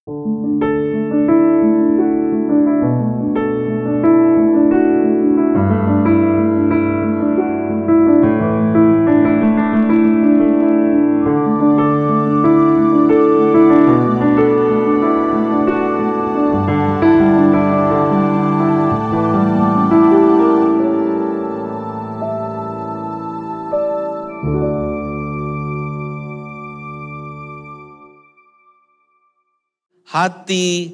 Hati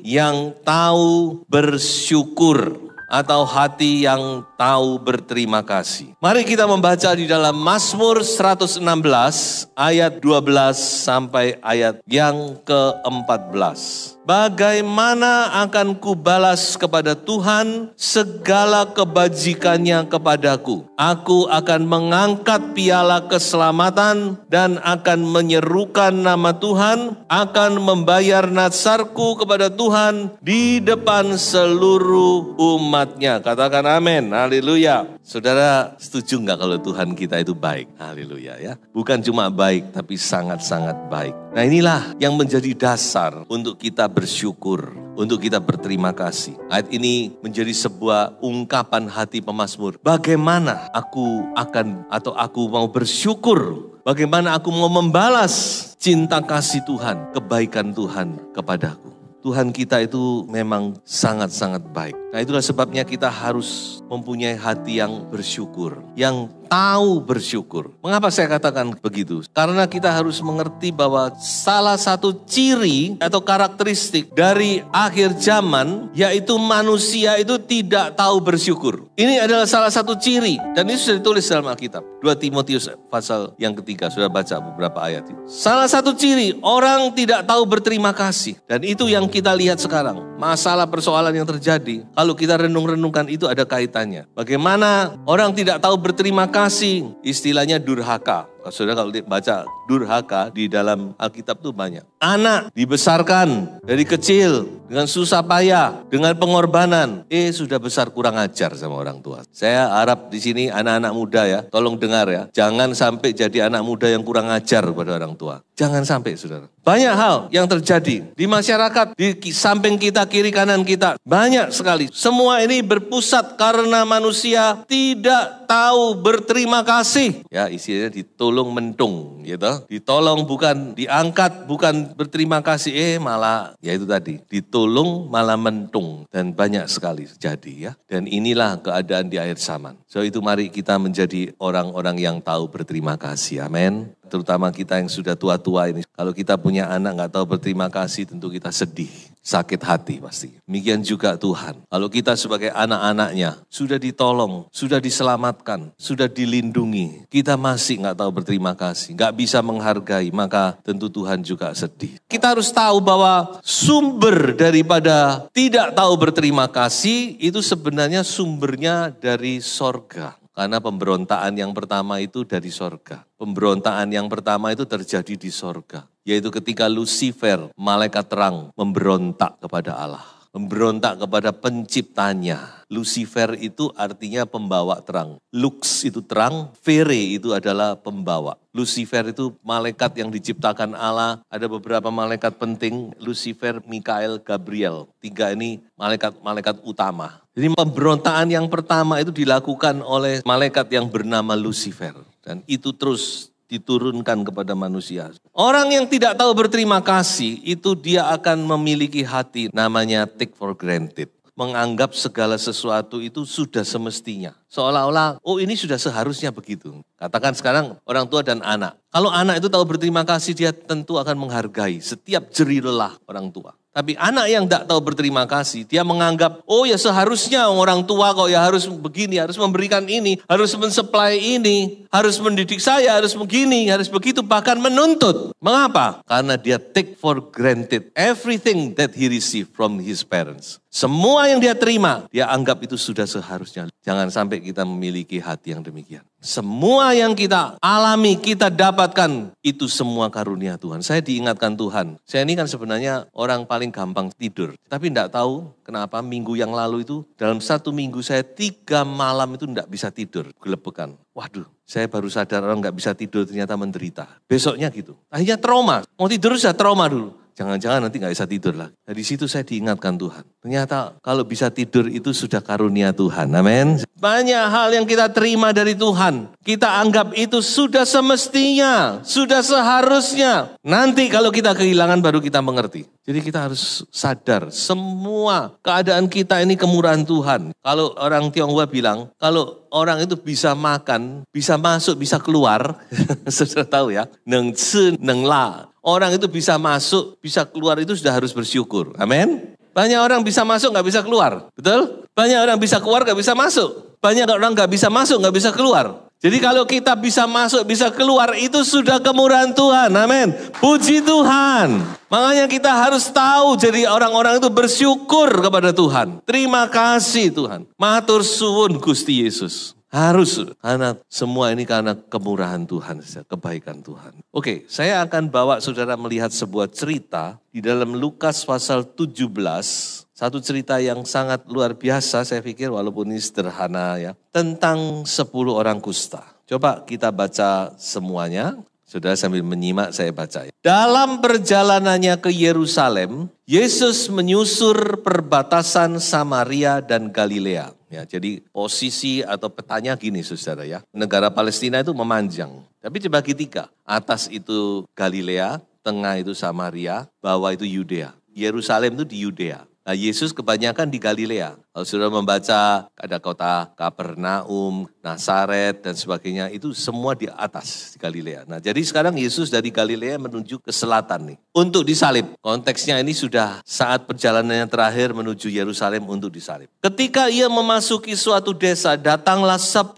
yang tahu bersyukur atau hati yang tahu berterima kasih. Mari kita membaca di dalam Mazmur 116 ayat 12 sampai ayat yang ke-14. Bagaimana akan kubalas kepada Tuhan segala kebajikannya kepadaku? Aku akan mengangkat piala keselamatan dan akan menyerukan nama Tuhan, akan membayar nazarku kepada Tuhan di depan seluruh umatnya. Katakan amin, haleluya. Saudara setuju nggak kalau Tuhan kita itu baik? Haleluya ya. Bukan cuma baik tapi sangat-sangat baik. Nah inilah yang menjadi dasar untuk kita bersyukur, untuk kita berterima kasih. Ayat ini menjadi sebuah ungkapan hati pemazmur. Bagaimana aku mau bersyukur? Bagaimana aku mau membalas cinta kasih Tuhan, kebaikan Tuhan kepadaku? Tuhan kita itu memang sangat-sangat baik. Nah itulah sebabnya kita harus mempunyai hati yang bersyukur, yang tahu bersyukur. Mengapa saya katakan begitu? Karena kita harus mengerti bahwa salah satu ciri atau karakteristik dari akhir zaman, yaitu manusia itu tidak tahu bersyukur. Ini adalah salah satu ciri, dan itu sudah ditulis dalam Alkitab. 2 Timotius pasal yang ketiga, sudah baca beberapa ayat itu. Salah satu ciri, orang tidak tahu berterima kasih. Dan itu yang kita lihat sekarang. Masalah persoalan yang terjadi, kalau kita renung-renungkan itu ada kaitannya. Bagaimana orang tidak tahu berterima kasih, istilahnya durhaka. Saudara kalau baca durhaka di dalam Alkitab itu banyak. Anak dibesarkan dari kecil dengan susah payah, dengan pengorbanan. Sudah besar kurang ajar sama orang tua. Saya harap di sini anak-anak muda ya, tolong dengar ya. Jangan sampai jadi anak muda yang kurang ajar kepada orang tua. Jangan sampai saudara. Banyak hal yang terjadi di masyarakat, di samping kita, kiri kanan kita. Banyak sekali. Semua ini berpusat karena manusia tidak tahu berterima kasih. Ya istilahnya ditolong mentung gitu. Ditolong bukan diangkat, bukan berterima kasih. Malah ya itu tadi. Ditolong malah mentung. Dan banyak sekali terjadi ya. Dan inilah keadaan di akhir zaman. So itu mari kita menjadi orang-orang yang tahu berterima kasih. Amin. Terutama kita yang sudah tua-tua ini. Kalau kita punya anak gak tahu berterima kasih, tentu kita sedih, sakit hati pasti. Demikian juga Tuhan. Kalau kita sebagai anak-anaknya sudah ditolong, sudah diselamatkan, sudah dilindungi, kita masih gak tahu berterima kasih, gak bisa menghargai, maka tentu Tuhan juga sedih. Kita harus tahu bahwa sumber daripada tidak tahu berterima kasih itu sebenarnya sumbernya dari sorga. Karena pemberontaan yang pertama itu dari sorga. Pemberontaan yang pertama itu terjadi di sorga. Yaitu ketika Lucifer, malaikat terang, memberontak kepada Allah. Memberontak kepada penciptanya. Lucifer itu artinya pembawa terang. Lux itu terang, Vere itu adalah pembawa. Lucifer itu malaikat yang diciptakan Allah. Ada beberapa malaikat penting, Lucifer, Mikael, Gabriel. 3 ini malaikat-malaikat utama. Jadi pemberontaan yang pertama itu dilakukan oleh malaikat yang bernama Lucifer. Dan itu terus diturunkan kepada manusia. Orang yang tidak tahu berterima kasih, itu dia akan memiliki hati namanya take for granted. Menganggap segala sesuatu itu sudah semestinya. Seolah-olah, ini sudah seharusnya begitu. Katakan sekarang orang tua dan anak. Kalau anak itu tahu berterima kasih, dia tentu akan menghargai setiap jerih lelah orang tua. Tapi anak yang tidak tahu berterima kasih, dia menganggap, ya seharusnya orang tua kok ya harus begini, harus memberikan ini, harus mensupply ini, harus mendidik saya, harus begini, harus begitu, bahkan menuntut. Mengapa? Karena dia take for granted everything that he received from his parents. Semua yang dia terima, dia anggap itu sudah seharusnya. Jangan sampai kita memiliki hati yang demikian. Semua yang kita alami, kita dapatkan, itu semua karunia Tuhan. Saya diingatkan Tuhan. Saya ini kan sebenarnya orang paling gampang tidur. Tapi tidak tahu kenapa minggu yang lalu itu, dalam 1 minggu saya 3 malam itu tidak bisa tidur. Gelebekan. Waduh, saya baru sadar orang tidak bisa tidur ternyata menderita. Besoknya gitu. Akhirnya trauma. Mau tidur sudah trauma dulu. Jangan-jangan nanti nggak bisa tidur lagi. Nah, di situ saya diingatkan Tuhan. Ternyata kalau bisa tidur itu sudah karunia Tuhan. Amin. Banyak hal yang kita terima dari Tuhan. Kita anggap itu sudah semestinya, sudah seharusnya. Nanti kalau kita kehilangan baru kita mengerti. Jadi kita harus sadar semua keadaan kita ini kemurahan Tuhan. Kalau orang Tionghoa bilang, kalau orang itu bisa makan, bisa masuk, bisa keluar. Sudah tahu ya. Neng ci, neng la. Orang itu bisa masuk, bisa keluar itu sudah harus bersyukur. Amin. Banyak orang bisa masuk, gak bisa keluar. Betul? Banyak orang bisa keluar, gak bisa masuk. Banyak orang gak bisa masuk, gak bisa keluar. Jadi kalau kita bisa masuk, bisa keluar, itu sudah kemurahan Tuhan. Amin. Puji Tuhan. Makanya kita harus tahu, jadi orang-orang itu bersyukur kepada Tuhan. Terima kasih Tuhan. Matur suwun Gusti Yesus. Harus, karena semua ini karena kemurahan Tuhan, kebaikan Tuhan. Oke, saya akan bawa saudara melihat sebuah cerita di dalam Lukas pasal 17. Satu cerita yang sangat luar biasa saya pikir walaupun ini sederhana ya. Tentang 10 orang kusta. Coba kita baca semuanya. Saudara sambil menyimak saya baca. Dalam perjalanannya ke Yerusalem, Yesus menyusur perbatasan Samaria dan Galilea. Ya, jadi posisi atau petanya gini saudara ya. Negara Palestina itu memanjang. Tapi dibagi 3. Atas itu Galilea, tengah itu Samaria, bawah itu Yudea. Yerusalem itu di Yudea. Nah, Yesus kebanyakan di Galilea. Kalau sudah membaca ada kota Kapernaum, Nazaret dan sebagainya, itu semua di atas di Galilea. Nah, jadi sekarang Yesus dari Galilea menuju ke selatan nih. Untuk disalib. Konteksnya ini sudah saat perjalanannya terakhir menuju Yerusalem untuk disalib. Ketika ia memasuki suatu desa, datanglah 10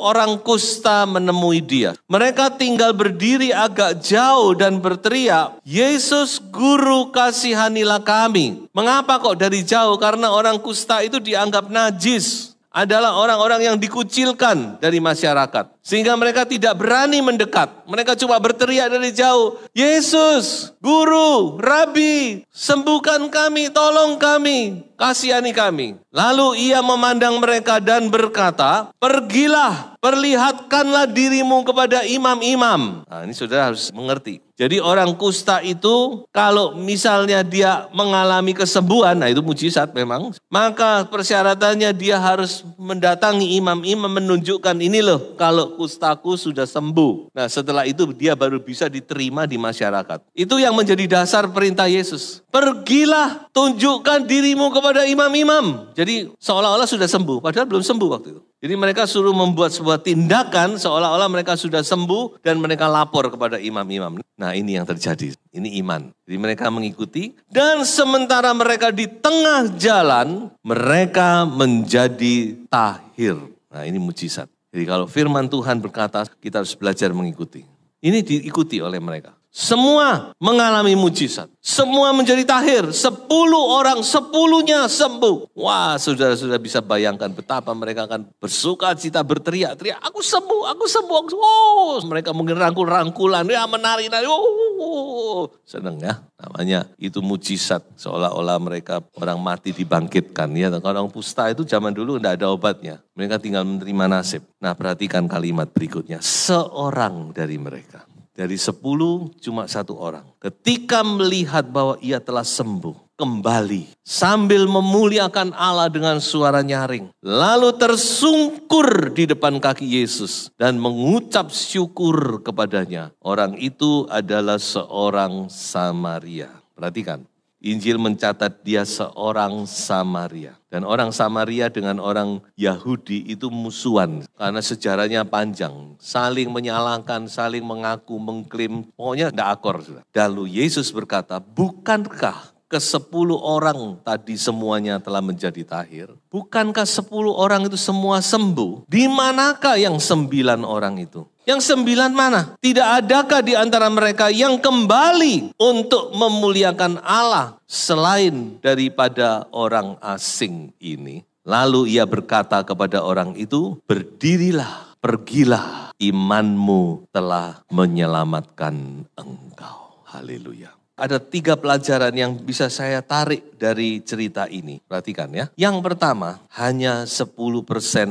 orang kusta menemui dia. Mereka tinggal berdiri agak jauh dan berteriak, "Yesus, Guru, kasihanilah kami." Mengapa kok dari jauh? Karena orang kusta itu dianggap najis. Adalah orang-orang yang dikucilkan dari masyarakat. Sehingga mereka tidak berani mendekat. Mereka cuma berteriak dari jauh, "Yesus, Guru, Rabi, sembuhkan kami, tolong kami, kasihani kami." Lalu ia memandang mereka dan berkata, "Pergilah, perlihatkanlah dirimu kepada imam-imam." Nah, ini saudara harus mengerti. Jadi orang kusta itu kalau misalnya dia mengalami kesembuhan, nah itu mujizat memang. Maka persyaratannya dia harus mendatangi imam-imam menunjukkan ini loh kalau kustaku sudah sembuh. Nah setelah itu dia baru bisa diterima di masyarakat. Itu yang menjadi dasar perintah Yesus. Pergilah, tunjukkan dirimu kepada imam-imam. Jadi seolah-olah sudah sembuh, padahal belum sembuh waktu itu. Jadi mereka suruh membuat sebuah tindakan seolah-olah mereka sudah sembuh dan mereka lapor kepada imam-imam. Nah ini yang terjadi, ini iman. Jadi mereka mengikuti dan sementara mereka di tengah jalan, mereka menjadi tahir. Nah ini mujizat. Jadi kalau firman Tuhan berkata kita harus belajar mengikuti. Ini diikuti oleh mereka. Semua mengalami mujizat. Semua menjadi tahir. 10 orang, 10-nya sembuh. Wah, saudara-saudara bisa bayangkan betapa mereka akan bersuka cita, berteriak-teriak. Aku sembuh, aku sembuh. Oh, mereka mungkin rangkul-rangkulan, ya menari-nari. Oh, senang ya. Namanya itu mujizat. Seolah-olah mereka orang mati dibangkitkan. Ya, orang kusta itu zaman dulu tidak ada obatnya. Mereka tinggal menerima nasib. Nah, perhatikan kalimat berikutnya. Seorang dari mereka. Dari 10 cuma 1 orang. Ketika melihat bahwa ia telah sembuh, kembali sambil memuliakan Allah dengan suara nyaring. Lalu tersungkur di depan kaki Yesus dan mengucap syukur kepadanya. Orang itu adalah seorang Samaria. Perhatikan. Injil mencatat dia seorang Samaria. Dan orang Samaria dengan orang Yahudi itu musuhan. Karena sejarahnya panjang. Saling menyalahkan, saling mengaku, mengklaim. Pokoknya tidak akor. Lalu Yesus berkata, bukankah ke-10 orang tadi semuanya telah menjadi tahir? Bukankah 10 orang itu semua sembuh? Di manakah yang 9 orang itu? Yang 9 mana? Tidak adakah di antara mereka yang kembali untuk memuliakan Allah selain daripada orang asing ini? Lalu ia berkata kepada orang itu, berdirilah, pergilah, imanmu telah menyelamatkan engkau. Haleluya. Ada 3 pelajaran yang bisa saya tarik dari cerita ini. Perhatikan ya. Yang pertama, hanya 10%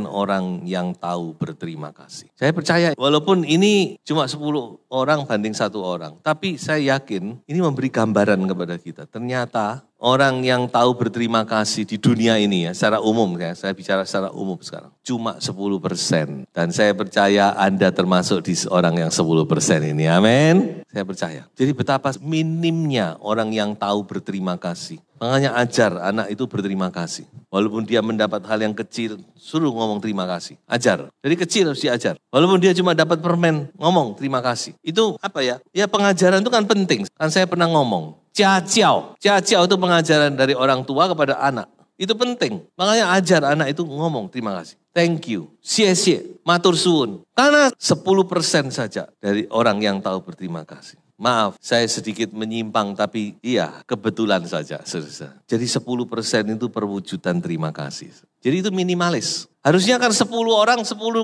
orang yang tahu berterima kasih. Saya percaya walaupun ini cuma 10 orang banding 1 orang. Tapi saya yakin ini memberi gambaran kepada kita. Ternyata orang yang tahu berterima kasih di dunia ini ya, secara umum ya, saya bicara secara umum sekarang. Cuma 10%. Dan saya percaya Anda termasuk di orang yang 10% ini. Amin. Saya percaya. Jadi betapa minimnya orang yang tahu berterima kasih. Makanya ajar anak itu berterima kasih. Walaupun dia mendapat hal yang kecil, suruh ngomong terima kasih. Ajar. Dari kecil harus diajar. Walaupun dia cuma dapat permen, ngomong terima kasih. Itu apa ya? Ya pengajaran itu kan penting. Kan saya pernah ngomong. Jia-jiao itu pengajaran dari orang tua kepada anak. Itu penting. Makanya ajar anak itu ngomong terima kasih. Thank you. Xie, matur suwun. Karena 10% saja dari orang yang tahu berterima kasih. Maaf, saya sedikit menyimpang tapi iya kebetulan saja. Jadi 10% itu perwujudan terima kasih. Jadi itu minimalis. Harusnya kan 10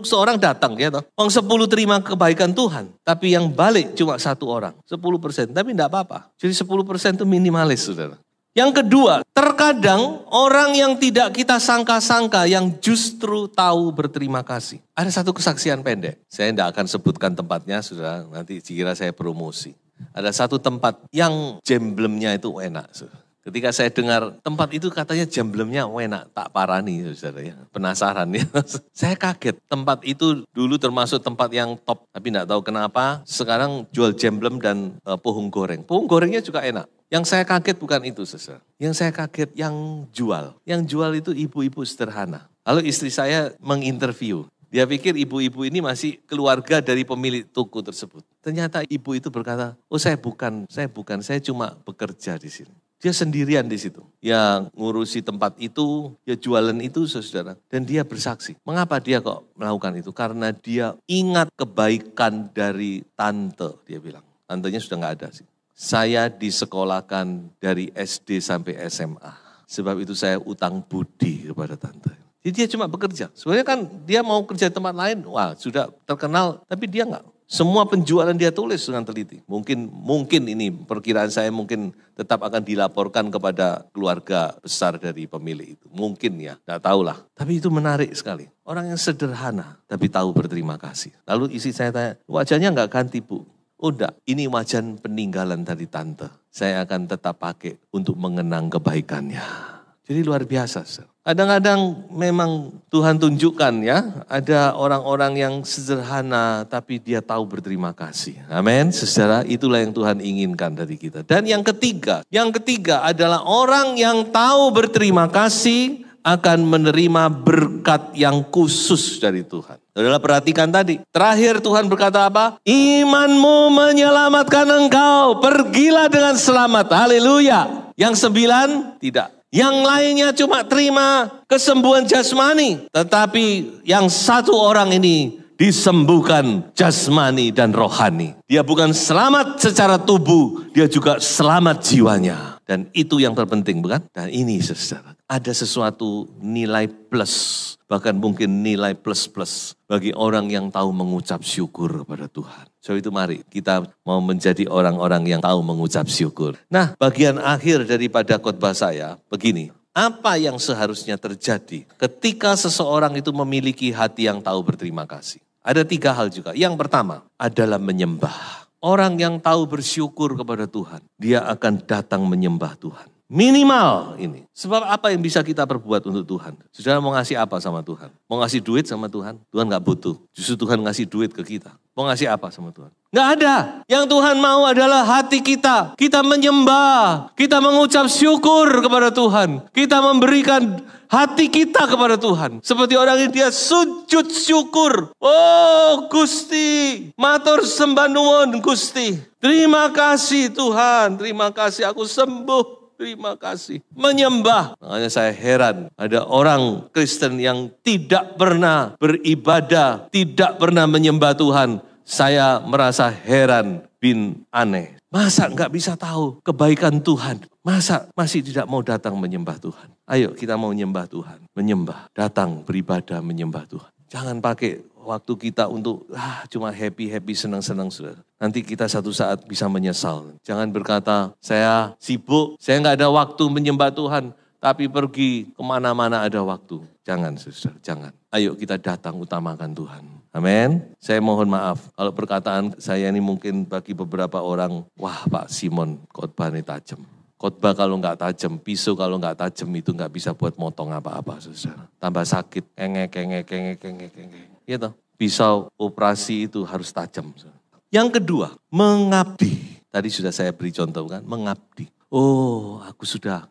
seorang datang ya toh. 10 terima kebaikan Tuhan. Tapi yang balik cuma 1 orang. 10%, tapi enggak apa-apa. Jadi 10% itu minimalis saudara. Yang kedua, terkadang orang yang tidak kita sangka-sangka yang justru tahu berterima kasih. Ada satu kesaksian pendek. Saya tidak akan sebutkan tempatnya, saudara. Nanti dikira saya promosi. Ada satu tempat yang jemblemnya itu enak. Saudara. Ketika saya dengar tempat itu katanya jemblemnya enak, tak parani saudara ya. Penasaran ya. Saya kaget, tempat itu dulu termasuk tempat yang top. Tapi tidak tahu kenapa sekarang jual jemblem dan pohung goreng. Pohung gorengnya juga enak. Yang saya kaget bukan itu saudara. Yang saya kaget yang jual. Yang jual itu ibu-ibu sederhana. Lalu istri saya menginterview. Dia pikir ibu-ibu ini masih keluarga dari pemilik toko tersebut. Ternyata ibu itu berkata, oh saya bukan, saya cuma bekerja di sini. Dia sendirian di situ. Yang ngurusi tempat itu, ya jualan itu saudara. Dan dia bersaksi. Mengapa dia kok melakukan itu? Karena dia ingat kebaikan dari tante, dia bilang. Tantenya sudah gak ada sih. Saya disekolahkan dari SD sampai SMA. Sebab itu saya utang budi kepada tante. Jadi dia cuma bekerja. Sebenarnya kan dia mau kerja di tempat lain, wah sudah terkenal. Tapi dia enggak. Semua penjualan dia tulis dengan teliti. Mungkin ini perkiraan saya mungkin tetap akan dilaporkan kepada keluarga besar dari pemilik itu. Mungkin ya, enggak tahulah. Tapi itu menarik sekali. Orang yang sederhana tapi tahu berterima kasih. Lalu istri saya tanya, wajahnya enggak ganti Bu? Oh enggak, ini wajan peninggalan dari tante. Saya akan tetap pakai untuk mengenang kebaikannya. Jadi luar biasa. Kadang-kadang memang Tuhan tunjukkan ya, ada orang-orang yang sederhana tapi dia tahu berterima kasih. Amin, saudara, itulah yang Tuhan inginkan dari kita. Dan yang ketiga adalah orang yang tahu berterima kasih akan menerima berkat yang khusus dari Tuhan. Saudara perhatikan tadi. Terakhir Tuhan berkata apa? Imanmu menyelamatkan engkau. Pergilah dengan selamat. Haleluya. Yang 9 tidak. Yang lainnya cuma terima kesembuhan jasmani. Tetapi yang 1 orang ini disembuhkan jasmani dan rohani. Dia bukan selamat secara tubuh. Dia juga selamat jiwanya. Dan itu yang terpenting bukan? Dan ini saudara. Ada sesuatu nilai plus, bahkan mungkin nilai plus-plus bagi orang yang tahu mengucap syukur kepada Tuhan. So itu mari kita mau menjadi orang-orang yang tahu mengucap syukur. Nah, bagian akhir daripada khotbah saya begini. Apa yang seharusnya terjadi ketika seseorang itu memiliki hati yang tahu berterima kasih? Ada 3 hal juga. Yang pertama adalah menyembah. Orang yang tahu bersyukur kepada Tuhan, dia akan datang menyembah Tuhan. Minimal ini. Sebab apa yang bisa kita perbuat untuk Tuhan? Saudara mau ngasih apa sama Tuhan? Mau ngasih duit sama Tuhan? Tuhan gak butuh. Justru Tuhan ngasih duit ke kita. Mau ngasih apa sama Tuhan? Gak ada. Yang Tuhan mau adalah hati kita. Kita menyembah. Kita mengucap syukur kepada Tuhan. Kita memberikan hati kita kepada Tuhan. Seperti orang ini dia sujud syukur. Oh Gusti. Matur sembah nuwun Gusti. Terima kasih Tuhan. Terima kasih aku sembuh. Terima kasih. Menyembah. Makanya saya heran. Ada orang Kristen yang tidak pernah beribadah. Tidak pernah menyembah Tuhan. Saya merasa heran bin aneh. Masa enggak bisa tahu kebaikan Tuhan? Masa masih tidak mau datang menyembah Tuhan? Ayo kita mau menyembah Tuhan. Menyembah. Datang beribadah menyembah Tuhan. Jangan pakai waktu kita untuk cuma happy-happy, senang-senang, saudara. Nanti kita satu saat bisa menyesal. Jangan berkata, saya sibuk, saya nggak ada waktu menyembah Tuhan, tapi pergi kemana-mana ada waktu. Jangan, saudara, jangan. Ayo kita datang utamakan Tuhan. Amin. Saya mohon maaf kalau perkataan saya ini mungkin bagi beberapa orang, wah Pak Simon khotbah ini tajam. Khotbah kalau nggak tajam, pisau kalau nggak tajam itu nggak bisa buat motong apa-apa, saudara. Tambah sakit, kengek. Gitu. Pisau operasi itu harus tajam. Saudara. Yang kedua, mengabdi. Tadi sudah saya beri contoh kan, mengabdi. Oh, aku sudah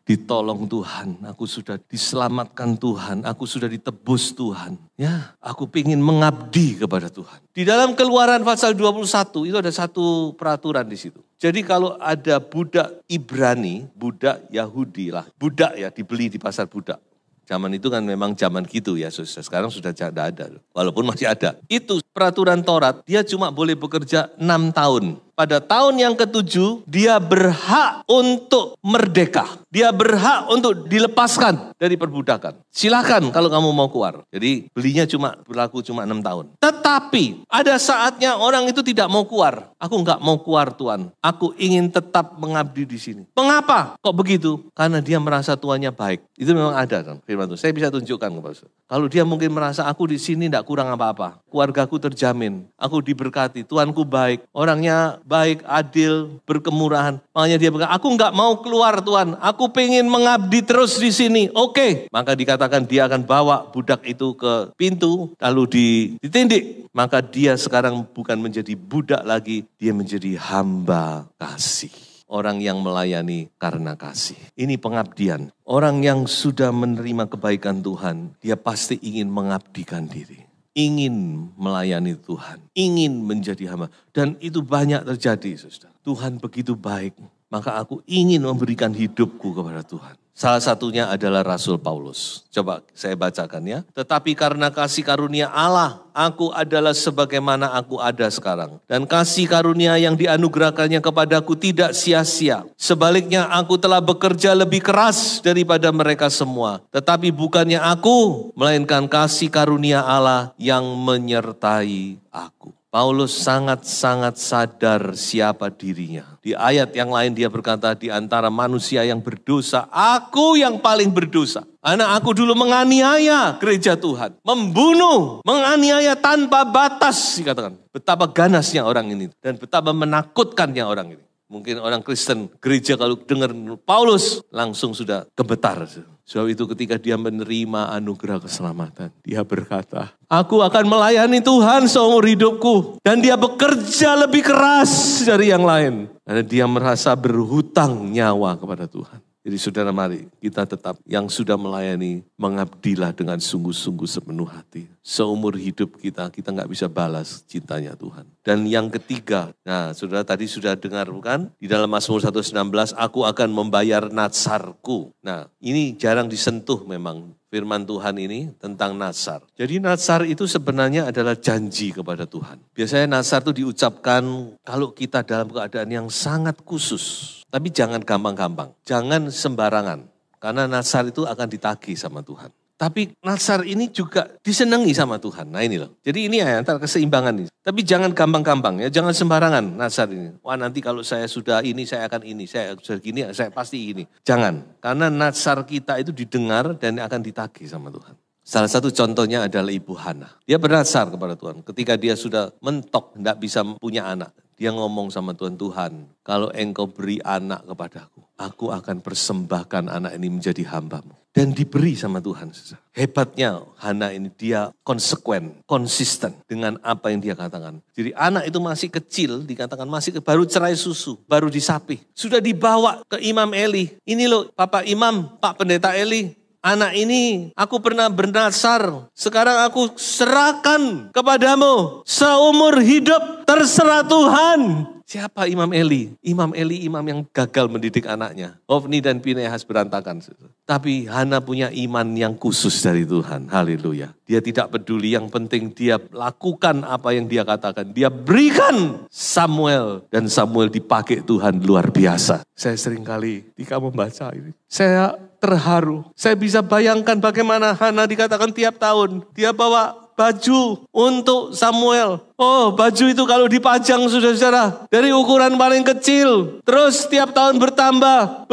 ditolong Tuhan, aku sudah diselamatkan Tuhan, aku sudah ditebus Tuhan. Ya, aku ingin mengabdi kepada Tuhan. Di dalam Keluaran pasal 21 itu ada satu peraturan di situ. Jadi kalau ada budak Ibrani, budak Yahudi lah, budak ya dibeli di pasar budak. Zaman itu kan memang zaman gitu ya, sekarang sudah tidak ada, walaupun masih ada. Itu peraturan Taurat, dia cuma boleh bekerja 6 tahun. Pada tahun yang ke-7, dia berhak untuk merdeka. Dia berhak untuk dilepaskan dari perbudakan. Silakan kalau kamu mau keluar. Jadi belinya berlaku cuma 6 tahun. Tetapi ada saatnya orang itu tidak mau keluar. Aku enggak mau keluar Tuhan. Aku ingin tetap mengabdi di sini. Mengapa kok begitu? Karena dia merasa tuannya baik. Itu memang ada kan firman Tuhan. Saya bisa tunjukkan kepada saudara. Kalau dia mungkin merasa aku di sini enggak kurang apa-apa. Keluargaku terjamin. Aku diberkati. Tuanku baik. Orangnya baik, adil, berkemurahan. Makanya dia berkata, aku enggak mau keluar Tuhan. Aku pengen mengabdi terus di sini. Oke. Maka dikatakan dia akan bawa budak itu ke pintu. Lalu ditindik. Maka dia sekarang bukan menjadi budak lagi. Dia menjadi hamba kasih. Orang yang melayani karena kasih. Ini pengabdian. Orang yang sudah menerima kebaikan Tuhan. Dia pasti ingin mengabdikan diri. Ingin melayani Tuhan, ingin menjadi hamba. Dan itu banyak terjadi, saudara. Tuhan begitu baik, maka aku ingin memberikan hidupku kepada Tuhan. Salah satunya adalah Rasul Paulus. Coba saya bacakan ya. Tetapi karena kasih karunia Allah, aku adalah sebagaimana aku ada sekarang. Dan kasih karunia yang dianugerahkannya kepadaku tidak sia-sia. Sebaliknya aku telah bekerja lebih keras daripada mereka semua. Tetapi bukannya aku, melainkan kasih karunia Allah yang menyertai aku. Paulus sangat-sangat sadar siapa dirinya. Di ayat yang lain dia berkata, di antara manusia yang berdosa, aku yang paling berdosa. Karena aku dulu menganiaya gereja Tuhan. Membunuh, menganiaya tanpa batas, dikatakan. Betapa ganasnya orang ini dan betapa menakutkannya orang ini. Mungkin orang Kristen gereja kalau dengar Paulus langsung sudah gemetar. Sebab itu ketika dia menerima anugerah keselamatan, dia berkata, aku akan melayani Tuhan seumur hidupku. Dan dia bekerja lebih keras dari yang lain. Karena dia merasa berhutang nyawa kepada Tuhan. Jadi saudara mari kita tetap yang sudah melayani mengabdilah dengan sungguh-sungguh sepenuh hati. Seumur hidup kita nggak bisa balas cintanya Tuhan. Dan yang ketiga, nah saudara tadi sudah dengar bukan? Di dalam Mazmur 119, aku akan membayar natsarku. Nah ini jarang disentuh memang firman Tuhan ini tentang natsar. Jadi natsar itu sebenarnya adalah janji kepada Tuhan. Biasanya natsar itu diucapkan kalau kita dalam keadaan yang sangat khusus. Tapi jangan gampang-gampang, jangan sembarangan. Karena natsar itu akan ditagih sama Tuhan. Tapi natsar ini juga disenangi sama Tuhan. Nah ini loh. Jadi ini ya antara keseimbangan ini. Tapi jangan gampang-gampang ya, jangan sembarangan natsar ini. Wah nanti kalau saya sudah ini, saya akan ini. Saya sudah gini, saya pasti ini. Jangan. Karena natsar kita itu didengar dan akan ditagih sama Tuhan. Salah satu contohnya adalah Ibu Hana. Dia bernatsar kepada Tuhan. Ketika dia sudah mentok, tidak bisa punya anak. Dia ngomong sama Tuhan, Tuhan, kalau engkau beri anak kepadaku, aku akan persembahkan anak ini menjadi hambamu. Dan diberi sama Tuhan. Hebatnya Hana ini dia konsekuen, konsisten dengan apa yang dia katakan. Jadi anak itu masih kecil, dikatakan masih baru cerai susu, baru disapi. Sudah dibawa ke Imam Eli. Ini loh Bapak Imam, Pak Pendeta Eli. Anak ini aku pernah bernatsar, sekarang aku serahkan kepadamu seumur hidup, terserah Tuhan. Siapa Imam Eli? Imam Eli imam yang gagal mendidik anaknya. Hofni dan Pinehas berantakan. Tapi Hana punya iman yang khusus dari Tuhan. Haleluya. Dia tidak peduli, yang penting dia lakukan apa yang dia katakan. Dia berikan Samuel dan Samuel dipakai Tuhan luar biasa. Saya sering kali ketika membaca ini, saya terharu. Saya bisa bayangkan bagaimana Hana dikatakan tiap tahun. Dia bawa baju untuk Samuel. Oh, baju itu kalau dipajang saudara-saudara, dari ukuran paling kecil, terus setiap tahun bertambah.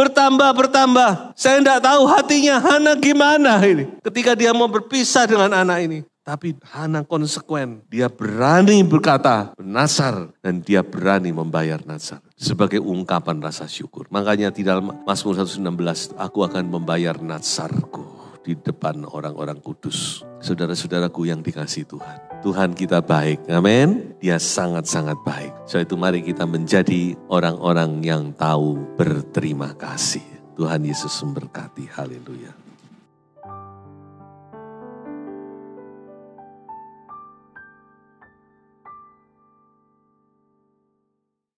Saya tidak tahu hatinya Hana gimana ini. Ketika dia mau berpisah dengan anak ini. Tapi Hana konsekuen, dia berani berkata Nazar dan dia berani membayar Nazar sebagai ungkapan rasa syukur. Makanya di dalam Mazmur 116, aku akan membayar Nazarku di depan orang-orang kudus. Saudara-saudaraku yang dikasihi Tuhan. Tuhan kita baik, amin. Dia sangat-sangat baik. Sebab itu mari kita menjadi orang-orang yang tahu berterima kasih. Tuhan Yesus memberkati, haleluya.